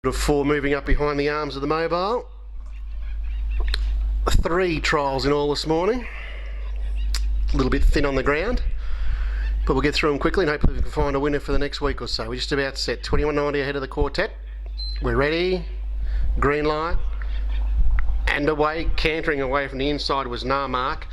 Of 4 moving up behind the arms of the mobile. 3 trials in all this morning. A little bit thin on the ground, but we'll get through them quickly and hopefully we can find a winner for the next week or so. We're just about set. 21.90 ahead of the quartet. We're ready. Green light. And away, cantering away from the inside was M.H.R.C,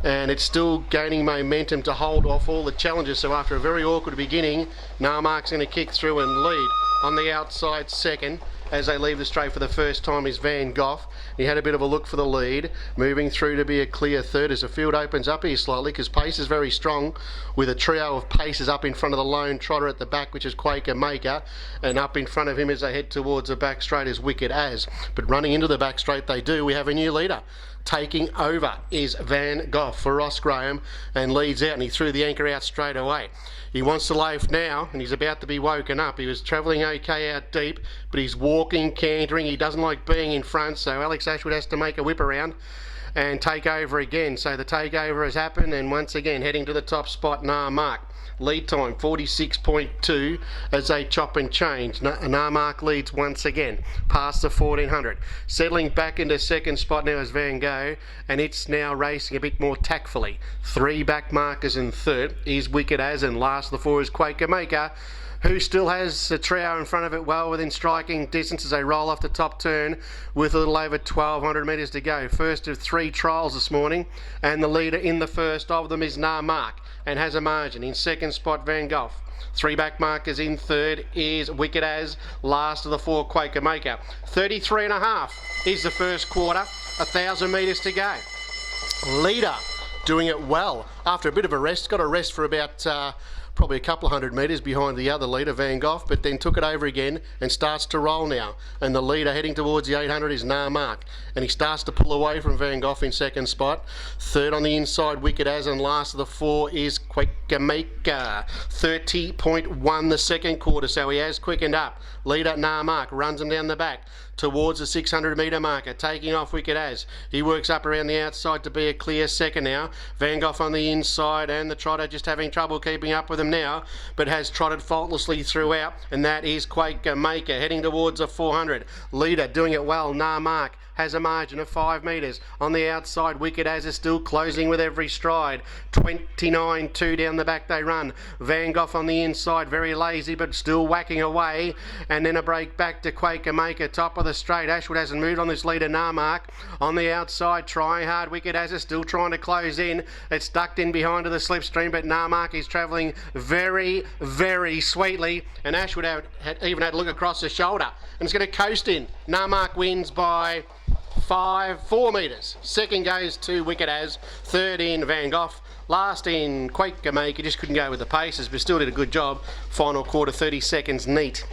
and it's still gaining momentum to hold off all the challenges. So after a very awkward beginning, M.H.R.C's going to kick through and lead. On the outside second, as they leave the straight for the first time, is Van Gogh. He had a bit of a look for the lead, moving through to be a clear third as the field opens up here slightly, because pace is very strong, with a trio of paces up in front of the lone trotter at the back, which is M.H.R.C, and up in front of him as they head towards the back straight is Wicked As. But running into the back straight they do, we have a new leader. Taking over is Van Gogh for Ross Graham, and leads out, and he threw the anchor out straight away. He wants to loaf now, and he's about to be woken up. He was travelling okay out deep, but he's walking, cantering. He doesn't like being in front, so Alex Ashwood has to make a whip around and take over again. So the takeover has happened, and once again heading to the top spot, M.H.R.C. Lead time 46.2 as they chop and change. M.H.R.C leads once again past the 1400. Settling back into second spot now is Van Gogh, and it's now racing a bit more tactfully. 3 back markers in third is Wicked As, and last of the 4 is M.H.R.C, who still has a trio in front of it well within striking distance as they roll off the top turn with a little over 1200 metres to go. First of 3 trials this morning, and the leader in the first of them is M.H.R.C and has a margin. In second spot, Van Gogh. 3 back markers in third is Wicked As, last of the 4 M.H.R.C. 33.5 is the first quarter, 1,000 metres to go. Leader doing it well after a bit of a rest, got a rest for about probably a couple of 100 metres behind the other leader, Van Gogh, but then took it over again and starts to roll now. And the leader heading towards the 800 is M.H.R.C, and he starts to pull away from Van Gogh in second spot. Third on the inside, Wicked As, and last of the 4 is M.H.R.C. 30.1 the second quarter, so he has quickened up. Leader M.H.R.C runs him down the back towards the 600 metre marker, taking off Wicked As. He works up around the outside to be a clear second now. Van Gogh on the inside, and the trotter just having trouble keeping up with him now, but has trotted faultlessly throughout, and that is M.H.R.C heading towards a 400. Leader doing it well, M.H.R.C has a margin of 5 metres. On the outside, Wicked As is still closing with every stride. 29.2 down the back they run. Van Gogh on the inside, very lazy but still whacking away, and then a break back to M.H.R.C top of the straight. Ashwood hasn't moved on this leader, M.H.R.C on the outside, trying hard. Wicked As is still trying to close in. It's ducked in behind to the slipstream, but M.H.R.C is travelling very, very sweetly, and Ashwood even had a look across the shoulder, and it's going to coast in. M.H.R.C wins by 4 metres. Second goes to Wicked As, third in Van Gogh, last in M.H.R.C. Just couldn't go with the paces, but still did a good job. Final quarter, 30 seconds neat.